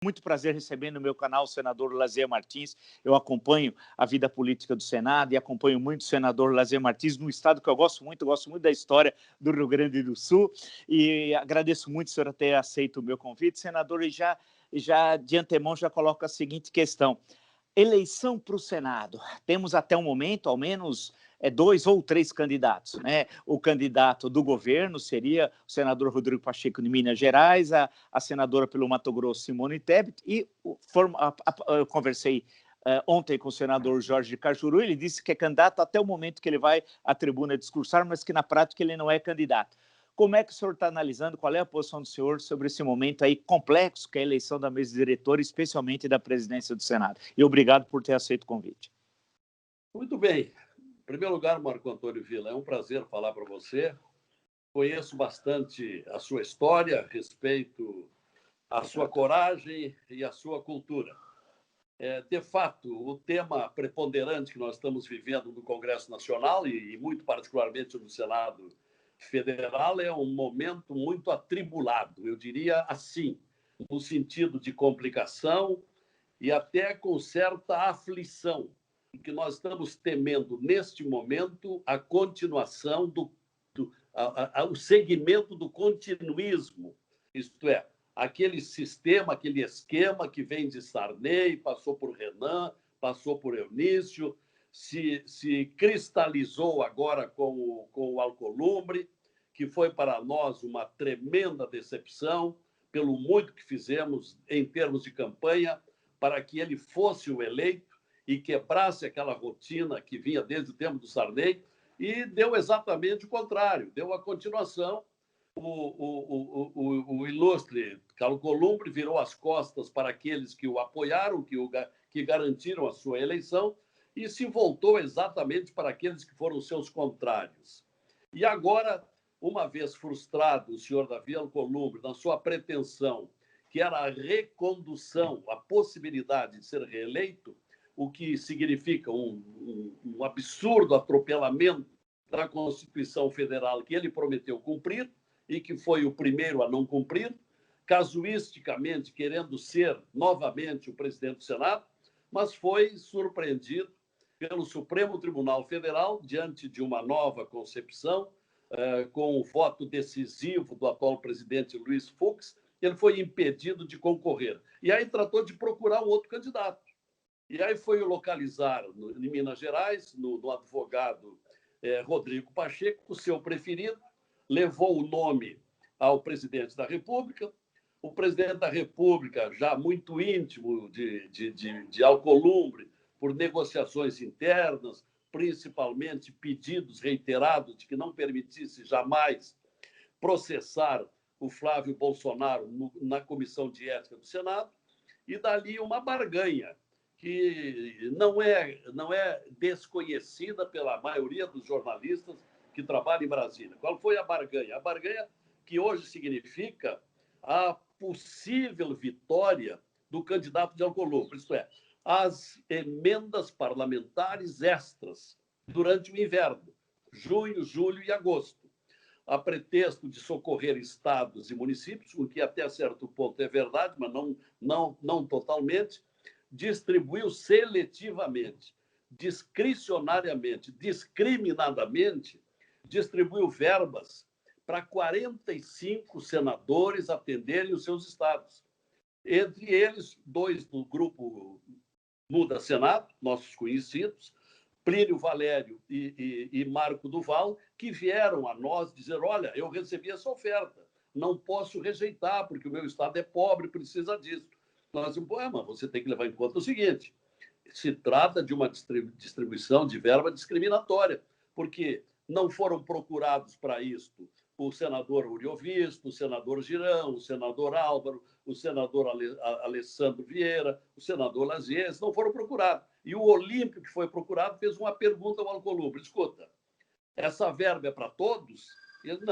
Muito prazer receber no meu canal o senador Lazier Martins. Eu acompanho a vida política do Senado e acompanho muito o senador Lazier Martins no estado que eu gosto muito da história do Rio Grande do Sul. E agradeço muito o senhor ter aceito o meu convite. Senador, e já de antemão já coloco a seguinte questão. Eleição para o Senado. Temos até o momento, ao menos, 2 ou 3 candidatos, né? O candidato do governo seria o senador Rodrigo Pacheco de Minas Gerais, a senadora pelo Mato Grosso, Simone Tebet, e eu conversei ontem com o senador Jorge Cajuru, ele disse que é candidato até o momento que ele vai à tribuna discursar, mas que na prática ele não é candidato. Como é que o senhor está analisando, qual é a posição do senhor sobre esse momento aí complexo, que é a eleição da mesa diretora, especialmente da presidência do Senado? E obrigado por ter aceito o convite. Muito bem. Em primeiro lugar, Marco Antônio Villa, é um prazer falar para você. Conheço bastante a sua história, respeito a sua coragem e a sua cultura. De fato, o tema preponderante que nós estamos vivendo no Congresso Nacional e muito particularmente no Senado Federal é um momento muito atribulado, eu diria assim, no sentido de complicação e até com certa aflição, porque nós estamos temendo, neste momento, a continuação o segmento do continuismo, isto é, aquele sistema, aquele esquema que vem de Sarney, passou por Renan, passou por Eunício, se cristalizou agora com o Alcolumbre, que foi para nós uma tremenda decepção, pelo muito que fizemos em termos de campanha, para que ele fosse o eleito e quebrasse aquela rotina que vinha desde o tempo do Sarney, e deu exatamente o contrário, deu a continuação. O ilustre Alcolumbre virou as costas para aqueles que o apoiaram, que garantiram a sua eleição, e se voltou exatamente para aqueles que foram seus contrários. E agora, uma vez frustrado o senhor Davi Alcolumbre na sua pretensão, que era a recondução, a possibilidade de ser reeleito, o que significa um absurdo atropelamento da Constituição Federal que ele prometeu cumprir e que foi o primeiro a não cumprir, casuisticamente querendo ser novamente o presidente do Senado, mas foi surpreendido pelo Supremo Tribunal Federal diante de uma nova concepção, com o voto decisivo do atual presidente Luiz Fux, ele foi impedido de concorrer. E aí tratou de procurar um outro candidato. E aí foi localizar em Minas Gerais, no advogado Rodrigo Pacheco, o seu preferido, levou o nome ao presidente da República. O presidente da República, já muito íntimo de Alcolumbre, por negociações internas, principalmente pedidos reiterados de que não permitisse jamais processar o Flávio Bolsonaro na Comissão de Ética do Senado, e dali uma barganha que não é desconhecida pela maioria dos jornalistas que trabalham em Brasília. Qual foi a barganha? A barganha que hoje significa a possível vitória do candidato de Alcolumbre, isto é, as emendas parlamentares extras durante o inverno, junho, julho e agosto, a pretexto de socorrer estados e municípios, o que até certo ponto é verdade, mas não totalmente, distribuiu seletivamente, discricionariamente, discriminadamente, distribuiu verbas para 45 senadores atenderem os seus estados. Entre eles, 2 do grupo Muda Senado, nossos conhecidos, Plínio Valério e Marco Duval, que vieram a nós dizer, olha, eu recebi essa oferta, não posso rejeitar, porque o meu estado é pobre, precisa disso. Nós dizemos, mas você tem que levar em conta o seguinte, se trata de uma distribuição de verba discriminatória, porque não foram procurados para isto o senador Uriovisto, o senador Girão, o senador Álvaro, o senador Alessandro Vieira, o senador Lazier, não foram procurados. E o Olímpio, que foi procurado, fez uma pergunta ao Alcolumbre, escuta, essa verba é para todos? Ele,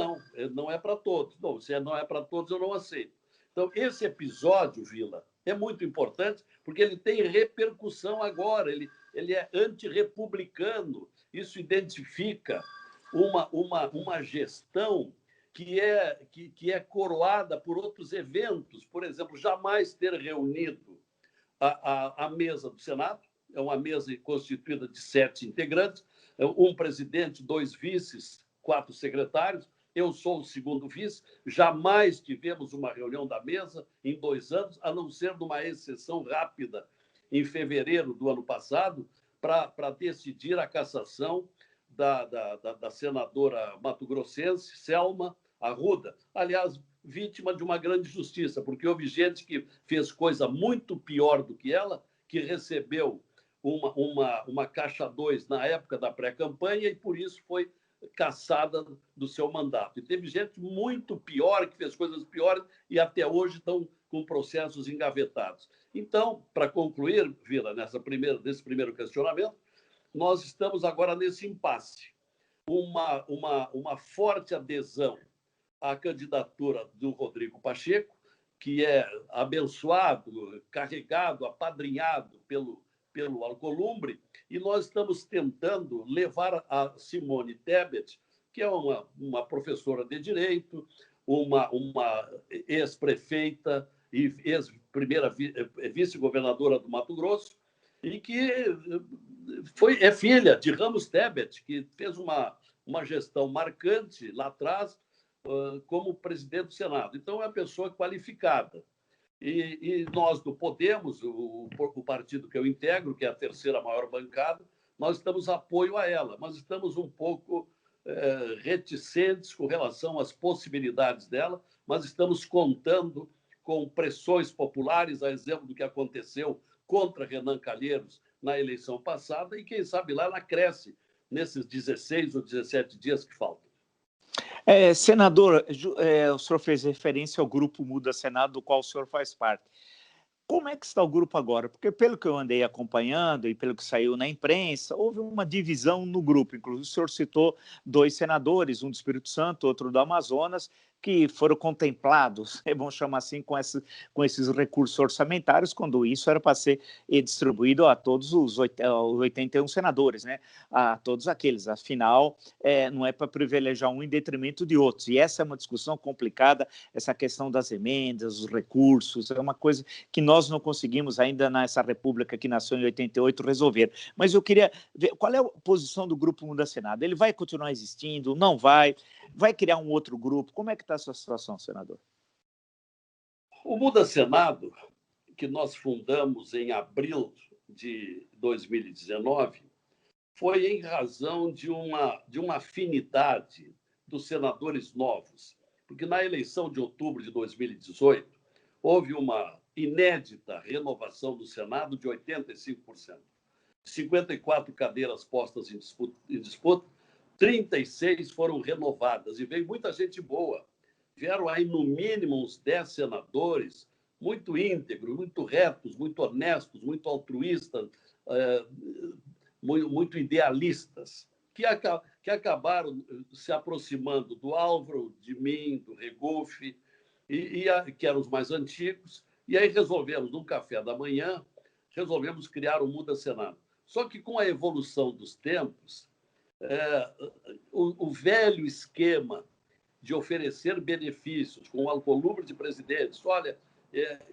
não é para todos. Não, se não é para todos, eu não aceito. Então, esse episódio, Vila, é muito importante, porque ele tem repercussão agora, ele é antirrepublicano, isso identifica uma gestão que é coroada por outros eventos. Por exemplo, jamais ter reunido a mesa do Senado, é uma mesa constituída de 7 integrantes, um presidente, 2 vices, 4 secretários, eu sou o segundo vice, jamais tivemos uma reunião da mesa em 2 anos, a não ser numa exceção rápida, em fevereiro do ano passado, para decidir a cassação da senadora mato-grossense, Selma Arruda. Aliás, vítima de uma grande justiça, porque houve gente que fez coisa muito pior do que ela, que recebeu uma caixa 2 na época da pré-campanha e, por isso, foi cassada do seu mandato. E teve gente muito pior, que fez coisas piores e até hoje estão com processos engavetados. Então, para concluir, Vila, nesse primeiro questionamento, nós estamos agora nesse impasse. Uma forte adesão à candidatura do Rodrigo Pacheco, que é abençoado, carregado, apadrinhado pelo Alcolumbre, e nós estamos tentando levar a Simone Tebet, que é uma professora de Direito, uma ex-prefeita e ex-primeira vice-governadora do Mato Grosso, e que é filha de Ramos Tebet, que fez uma gestão marcante lá atrás como presidente do Senado. Então, é uma pessoa qualificada. E nós do Podemos, o partido que eu integro, que é a terceira maior bancada, nós estamos apoio a ela, mas estamos um pouco reticentes com relação às possibilidades dela, mas estamos contando com pressões populares, a exemplo do que aconteceu contra Renan Calheiros na eleição passada, e quem sabe lá ela cresce nesses 16 ou 17 dias que faltam. Senador, o senhor fez referência ao grupo Muda Senado, do qual o senhor faz parte. Como é que está o grupo agora? Porque, pelo que eu andei acompanhando e pelo que saiu na imprensa, houve uma divisão no grupo. Inclusive, o senhor citou 2 senadores, um do Espírito Santo, outro do Amazonas, que foram contemplados, vamos chamar assim, com esses recursos orçamentários, quando isso era para ser distribuído a todos os 81 senadores, né? A todos aqueles. Afinal, não é para privilegiar um em detrimento de outros. E essa é uma discussão complicada, essa questão das emendas, os recursos, é uma coisa que nós não conseguimos ainda nessa república que nasceu em 88 resolver. Mas eu queria ver qual é a posição do Grupo Muda Senado. Ele vai continuar existindo? Não vai? Vai criar um outro grupo? Como é que está essa situação, senador? O Muda Senado, que nós fundamos em abril de 2019, foi em razão de uma afinidade dos senadores novos, porque na eleição de outubro de 2018 houve uma inédita renovação do Senado de 85%. 54 cadeiras postas em disputa, 36 foram renovadas, e veio muita gente boa. Vieram aí, no mínimo, uns 10 senadores, muito íntegros, muito retos, muito honestos, muito altruístas, muito idealistas, que acabaram se aproximando do Álvaro, de mim, do Regufe, que eram os mais antigos, e aí resolvemos, num café da manhã, resolvemos criar o Muda Senado. Só que com a evolução dos tempos, o velho esquema de oferecer benefícios com o Alcolumbre de presidentes, olha,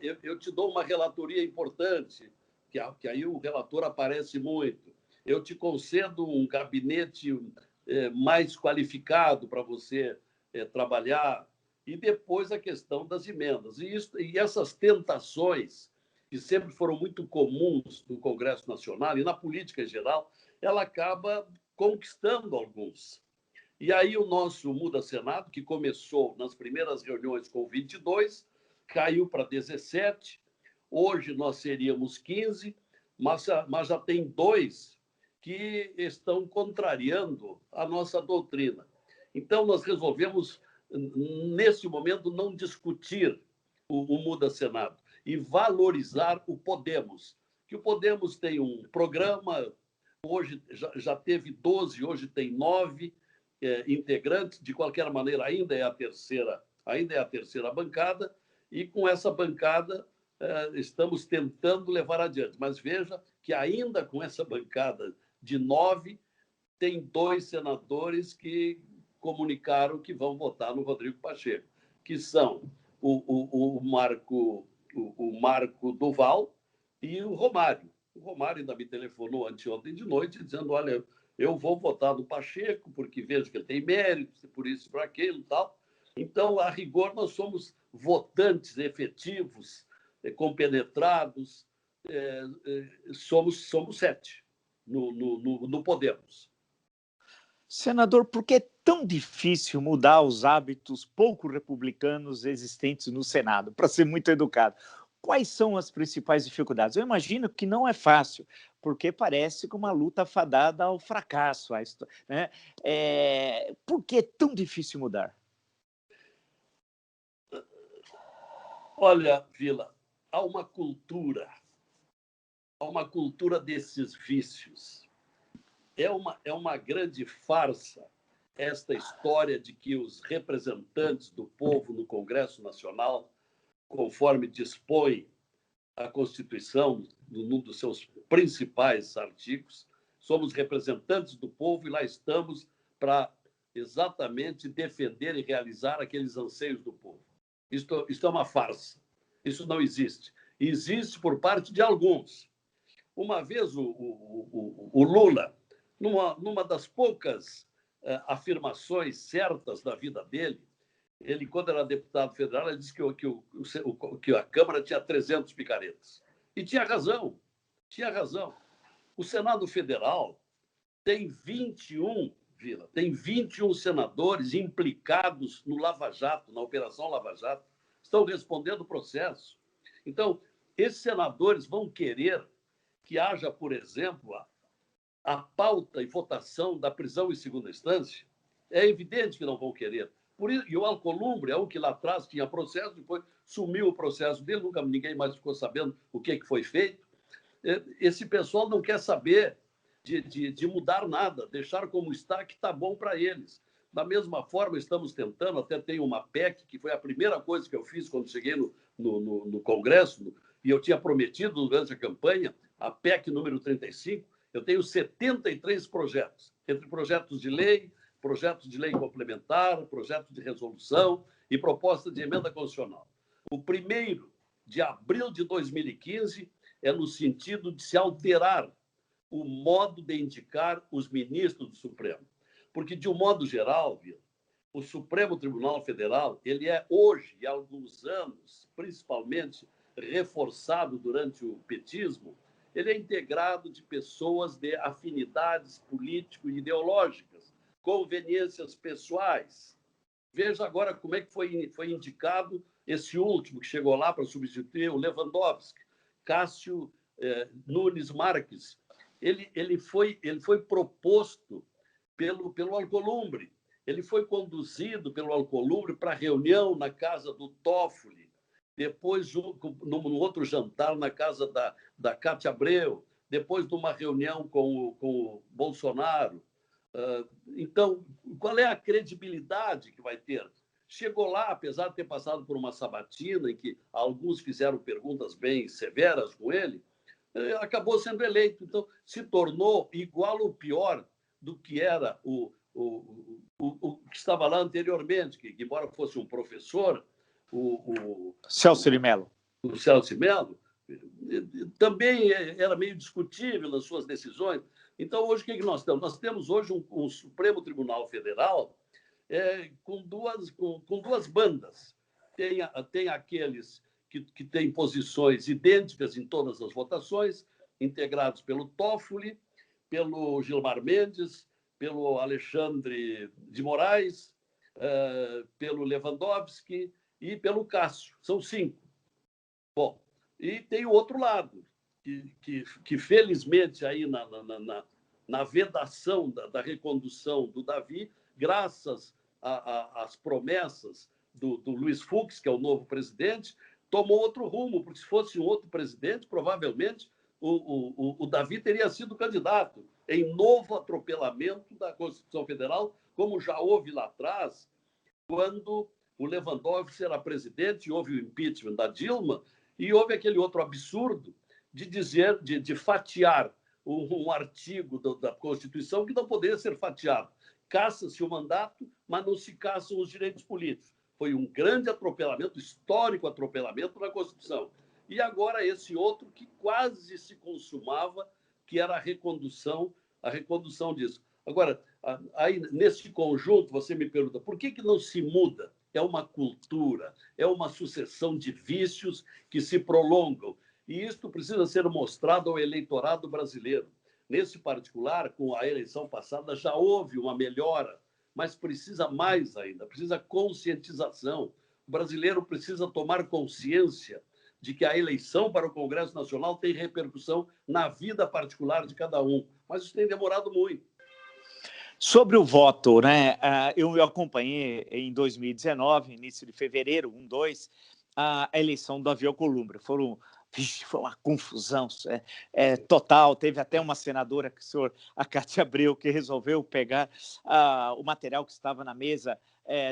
eu te dou uma relatoria importante, que aí o relator aparece muito, eu te concedo um gabinete mais qualificado para você trabalhar, e depois a questão das emendas. E essas tentações, que sempre foram muito comuns no Congresso Nacional e na política em geral, ela acaba conquistando alguns. E aí o nosso Muda Senado, que começou nas primeiras reuniões com 22, caiu para 17, hoje nós seríamos 15, mas já tem 2 que estão contrariando a nossa doutrina. Então, nós resolvemos, nesse momento, não discutir o Muda Senado e valorizar o Podemos, que o Podemos tem um programa, hoje já teve 12, hoje tem 9 integrantes, de qualquer maneira ainda é a terceira bancada, e com essa bancada estamos tentando levar adiante. Mas veja que ainda com essa bancada de 9, tem 2 senadores que comunicaram que vão votar no Rodrigo Pacheco, que são o Marco Duval e o Romário. O Romário ainda me telefonou anteontem de noite dizendo, olha, eu vou votar no Pacheco porque vejo que ele tem méritos, por isso, por aquilo e tal. Então, a rigor, nós somos votantes efetivos, compenetrados, somos 7 no Podemos. Senador, por que é tão difícil mudar os hábitos pouco republicanos existentes no Senado? Para ser muito educado, quais são as principais dificuldades? Eu imagino que não é fácil, porque parece que uma luta fadada ao fracasso, né? Por que é tão difícil mudar? Olha, Vila, há uma cultura desses vícios. É uma grande farsa esta história de que os representantes do povo no Congresso Nacional, conforme dispõe a Constituição, num dos seus principais artigos, somos representantes do povo e lá estamos para exatamente defender e realizar aqueles anseios do povo. Isto é uma farsa. Isso não existe. Existe por parte de alguns. Uma vez o Lula, numa das poucas afirmações certas da vida dele, ele, quando era deputado federal, ele disse que a Câmara tinha 300 picaretas. E tinha razão, tinha razão. O Senado Federal tem 21, Vila, tem 21 senadores implicados no Lava Jato, na Operação Lava Jato, estão respondendo o processo. Então, esses senadores vão querer que haja, por exemplo, a pauta e votação da prisão em segunda instância. É evidente que não vão querer. Por isso, e o Alcolumbre é um que lá atrás tinha processo, depois sumiu o processo dele, nunca ninguém mais ficou sabendo o que foi feito. Esse pessoal não quer saber de mudar nada, deixar como está, que está bom para eles. Da mesma forma, estamos tentando, até tem uma PEC, que foi a primeira coisa que eu fiz quando cheguei no Congresso, e eu tinha prometido durante a campanha, a PEC número 35, eu tenho 73 projetos, entre projetos de lei complementar, projetos de resolução e proposta de emenda constitucional. O primeiro, de abril de 2015, é no sentido de se alterar o modo de indicar os ministros do Supremo. Porque, de um modo geral, o Supremo Tribunal Federal, ele é hoje, e há alguns anos, principalmente reforçado durante o petismo, ele é integrado de pessoas de afinidades político-ideológicas, conveniências pessoais. Veja agora como é que foi indicado esse último que chegou lá para substituir o Lewandowski, Cássio Nunes Marques. Ele foi proposto pelo Alcolumbre. Ele foi conduzido pelo Alcolumbre para reunião na casa do Toffoli, depois, num outro jantar na casa da Cátia Abreu, depois de uma reunião com o Bolsonaro. Então, qual é a credibilidade que vai ter? Chegou lá, apesar de ter passado por uma sabatina em que alguns fizeram perguntas bem severas com ele, acabou sendo eleito. Então, se tornou igual ou pior do que era o que estava lá anteriormente, que, embora fosse um professor, o Celso de Mello. O Celso de Mello também era meio discutível nas suas decisões. Então, hoje, o que nós temos? Nós temos hoje um Supremo Tribunal Federal com duas bandas. Tem aqueles que têm posições idênticas em todas as votações, integrados pelo Toffoli, pelo Gilmar Mendes, pelo Alexandre de Moraes, pelo Lewandowski e pelo Cássio. São 5. Bom, e tem o outro lado, que felizmente aí na vedação da recondução do Davi, graças às promessas do Luiz Fux, que é o novo presidente, tomou outro rumo, porque se fosse um outro presidente, provavelmente o Davi teria sido candidato em novo atropelamento da Constituição Federal, como já houve lá atrás, quando o Lewandowski era presidente e houve o impeachment da Dilma, e houve aquele outro absurdo de fatiar um artigo da Constituição que não poderia ser fatiado, caça-se o mandato, mas não se caçam os direitos políticos. Foi um grande atropelamento, histórico atropelamento na Constituição. E agora esse outro que quase se consumava, que era a recondução disso. Agora, aí, nesse conjunto, você me pergunta, por que não se muda? É uma cultura, é uma sucessão de vícios que se prolongam. E isto precisa ser mostrado ao eleitorado brasileiro. Nesse particular, com a eleição passada, já houve uma melhora, mas precisa mais ainda, precisa conscientização. O brasileiro precisa tomar consciência de que a eleição para o Congresso Nacional tem repercussão na vida particular de cada um. Mas isso tem demorado muito. Sobre o voto, né? Eu acompanhei em 2019, início de fevereiro, 2, a eleição do Davi Alcolumbre. Foi uma confusão total. Teve até uma senadora, a Cátia Abreu, que resolveu pegar o material que estava na mesa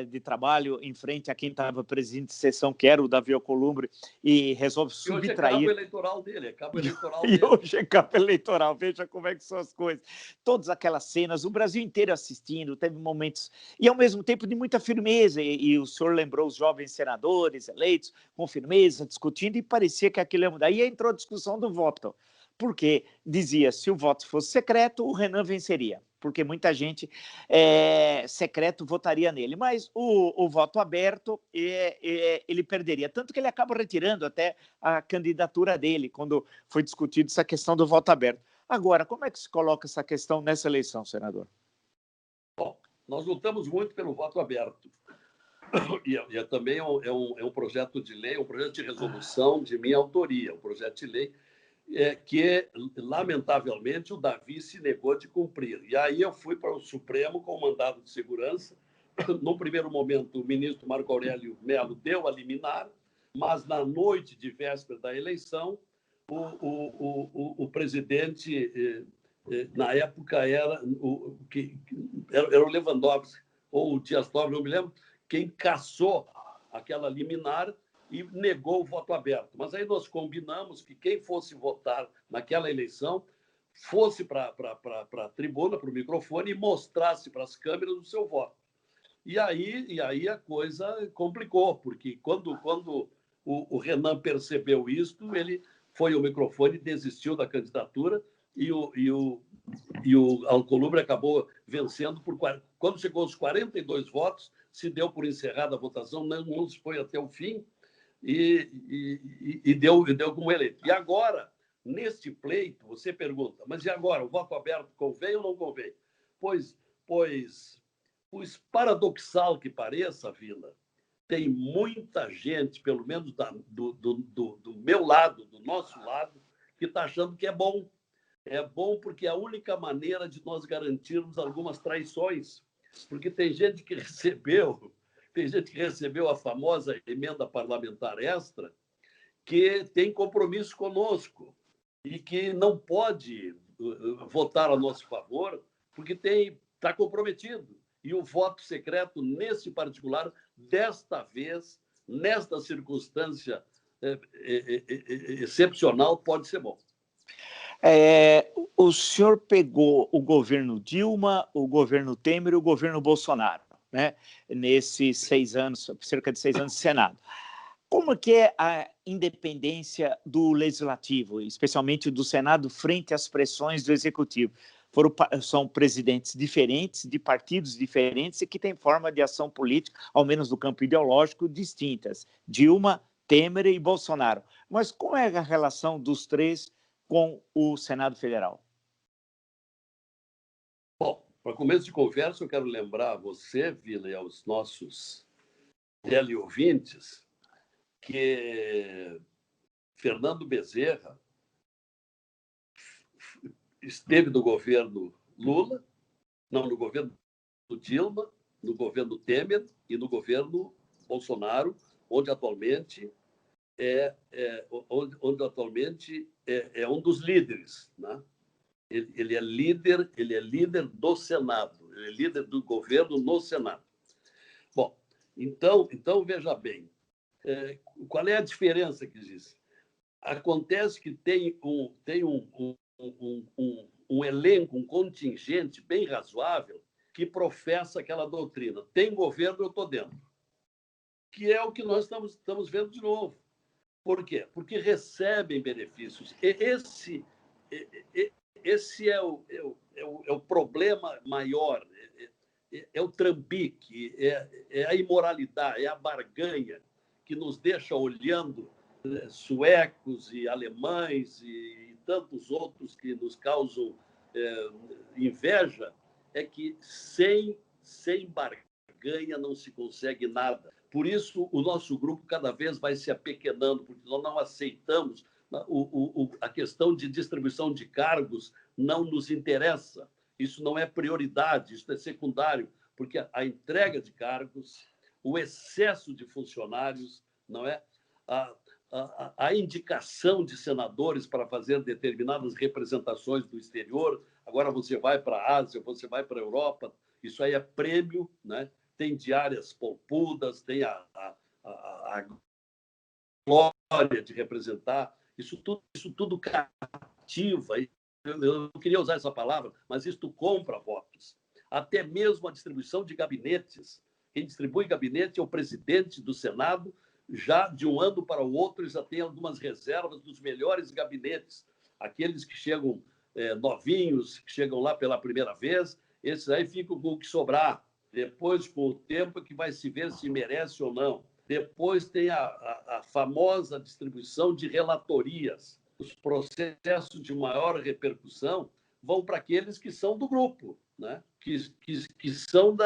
de trabalho em frente a quem estava presidente de sessão, que era o Davi Alcolumbre, e resolve subtrair. E hoje é cabo eleitoral dele, E hoje é cabo eleitoral, veja como é que são as coisas. Todas aquelas cenas, o Brasil inteiro assistindo, teve momentos, e ao mesmo tempo de muita firmeza, e o senhor lembrou os jovens senadores eleitos com firmeza, discutindo, e parecia que aquilo ia mudar. Aí entrou a discussão do voto, porque dizia, se o voto fosse secreto, o Renan venceria, porque muita gente secreto votaria nele, mas o voto aberto ele perderia, tanto que ele acaba retirando até a candidatura dele, quando foi discutido essa questão do voto aberto. Agora, como é que se coloca essa questão nessa eleição, senador? Bom, nós lutamos muito pelo voto aberto, e também é um projeto de lei, um projeto de resolução de minha autoria, um projeto de lei que, lamentavelmente, o Davi se negou de cumprir. E aí eu fui para o Supremo com o mandado de segurança. No primeiro momento, o ministro Marco Aurélio Mello deu a liminar, mas na noite de véspera da eleição, o presidente, na época, era o Lewandowski, ou o Dias Toffoli, não me lembro, quem cassou aquela liminar e negou o voto aberto. Mas aí nós combinamos que quem fosse votar naquela eleição fosse para a tribuna, para o microfone, e mostrasse para as câmeras o seu voto. E aí a coisa complicou, porque quando o Renan percebeu isso, ele foi ao microfone, desistiu da candidatura, e o Alcolumbre acabou vencendo. Quando chegou aos 42 votos, se deu por encerrada a votação, não se foi até o fim, e deu como eleito. E agora, neste pleito, você pergunta, mas e agora, o voto aberto convém ou não convém? Pois paradoxal que pareça, Vila, tem muita gente, pelo menos do meu lado, do nosso lado, que está achando que é bom. É bom porque é a única maneira de nós garantirmos algumas traições. Porque tem gente que recebeu a famosa emenda parlamentar extra, que tem compromisso conosco e que não pode votar a nosso favor porque está comprometido. E o voto secreto, nesse particular, desta vez, nesta circunstância excepcional, pode ser bom. O senhor pegou o governo Dilma, o governo Temer e o governo Bolsonaro, né? Nesses 6 anos, cerca de 6 anos de Senado. Como que é a independência do Legislativo, especialmente do Senado, frente às pressões do Executivo? São presidentes diferentes, de partidos diferentes e que têm forma de ação política, ao menos no campo ideológico, distintas. Dilma, Temer e Bolsonaro. Mas qual é a relação dos três com o Senado Federal? Bom, para começo de conversa, eu quero lembrar a você, Vila, e aos nossos teleouvintes, que Fernando Bezerra esteve no governo Lula, não, no governo Dilma, no governo Temer e no governo Bolsonaro, onde atualmente é um dos líderes, né? Ele é líder do Senado, ele é líder do governo no Senado. Bom, então veja bem, qual é a diferença que existe? Acontece que tem um elenco, um contingente bem razoável que professa aquela doutrina. Tem governo, eu estou dentro. Que é o que nós estamos vendo de novo. Por quê? Porque recebem benefícios. Esse é o problema maior, é o trambique, é a imoralidade, é a barganha que nos deixa olhando suecos e alemães e tantos outros que nos causam inveja, é que sem barganha não se consegue nada. Por isso, o nosso grupo cada vez vai se apequenando, porque nós não aceitamos a questão de distribuição de cargos, não nos interessa. Isso não é prioridade, isso é secundário, porque a entrega de cargos, o excesso de funcionários, não é? A indicação de senadores para fazer determinadas representações do exterior, agora você vai para a Ásia, você vai para a Europa, isso aí é prêmio, né? Tem diárias polpudas, tem a glória de representar, isso tudo cativa. Eu não queria usar essa palavra, mas isto compra votos. Até mesmo a distribuição de gabinetes. Quem distribui gabinete é o presidente do Senado, já de um ano para o outro, já tem algumas reservas dos melhores gabinetes. Aqueles que chegam novinhos, que chegam lá pela primeira vez, esses aí ficam com o que sobrar. Depois, com o tempo, que vai se ver se merece ou não. Depois tem a famosa distribuição de relatorias. Os processos de maior repercussão vão para aqueles que são do grupo, né? que são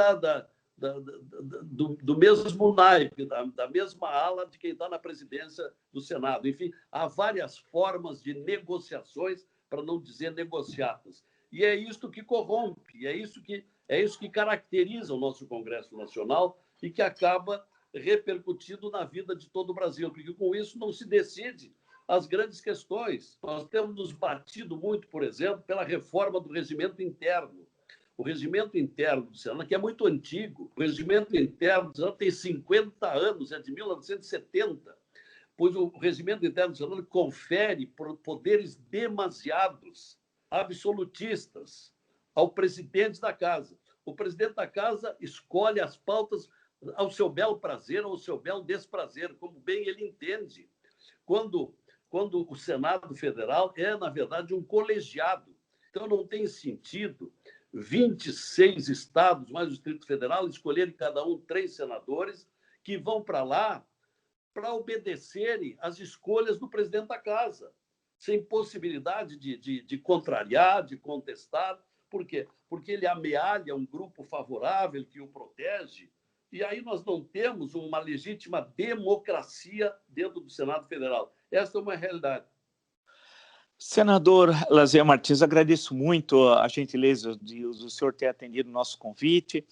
do mesmo naipe, da mesma ala de quem está na presidência do Senado. Enfim, há várias formas de negociações, para não dizer negociatas. E é isso que corrompe, é isso que caracteriza o nosso Congresso Nacional e que acaba repercutindo na vida de todo o Brasil, porque com isso não se decide as grandes questões. Nós temos nos batido muito, por exemplo, pela reforma do regimento interno. O regimento interno do Senado, que é muito antigo, o regimento interno do Senado tem 50 anos, é de 1970, pois o regimento interno do Senado confere poderes demasiados, absolutistas, ao presidente da Casa. O presidente da Casa escolhe as pautas ao seu belo prazer ou ao seu belo desprazer, como bem ele entende. Quando o Senado Federal é, na verdade, um colegiado. Então, não tem sentido 26 estados, mais o Distrito Federal, escolherem cada um 3 senadores que vão para lá para obedecerem às escolhas do presidente da Casa, sem possibilidade de contrariar, de contestar. Por quê? Porque ele amealha um grupo favorável que o protege, e aí nós não temos uma legítima democracia dentro do Senado Federal. Essa é uma realidade. Senador Lazier Martins, agradeço muito a gentileza de o senhor ter atendido o nosso convite.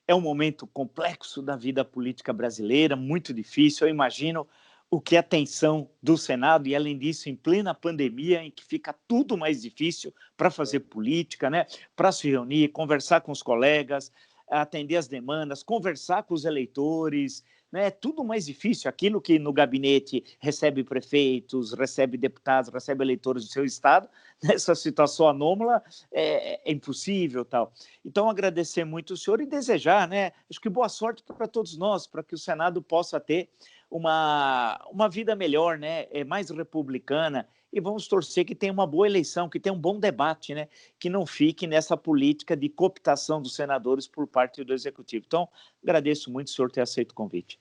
É um momento complexo da vida política brasileira, muito difícil. Eu imagino o que é a tensão do Senado, e além disso, em plena pandemia, em que fica tudo mais difícil para fazer política, né? Para se reunir, conversar com os colegas, atender as demandas, conversar com os eleitores, né? É tudo mais difícil. Aquilo que no gabinete recebe prefeitos, recebe deputados, recebe eleitores do seu estado, nessa situação anômala é impossível, tal. Então, agradecer muito o senhor e desejar, né? Acho que boa sorte para todos nós, para que o Senado possa ter uma vida melhor, né? Mais republicana, e vamos torcer que tenha uma boa eleição, que tenha um bom debate, né? Que não fique nessa política de cooptação dos senadores por parte do Executivo. Então, agradeço muito o senhor ter aceito o convite.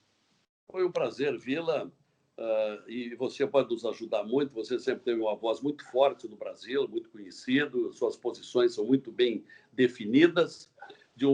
Foi um prazer, Vila, e você pode nos ajudar muito. Você sempre teve uma voz muito forte no Brasil, muito conhecido, suas posições são muito bem definidas. De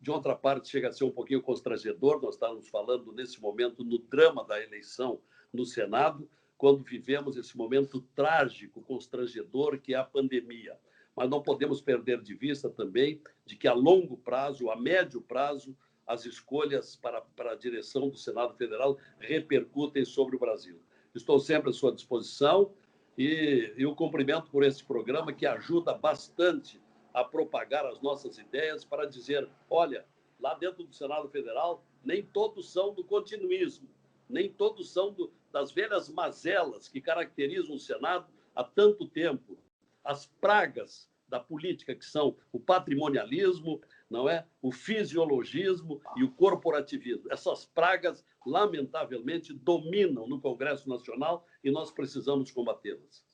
outra parte, chega a ser um pouquinho constrangedor, nós estamos falando nesse momento no drama da eleição no Senado, quando vivemos esse momento trágico, constrangedor, que é a pandemia. Mas não podemos perder de vista também de que a longo prazo, a médio prazo, as escolhas para a direção do Senado Federal repercutem sobre o Brasil. Estou sempre à sua disposição e o cumprimento por esse programa que ajuda bastante a propagar as nossas ideias para dizer, olha, lá dentro do Senado Federal, nem todos são do continuismo, nem todos são das velhas mazelas que caracterizam o Senado há tanto tempo, as pragas da política, que são o patrimonialismo, não é? O fisiologismo e o corporativismo. Essas pragas, lamentavelmente, dominam no Congresso Nacional e nós precisamos combatê-las.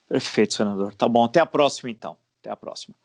Perfeito, senador. Tá bom, até a próxima, então. Até a próxima.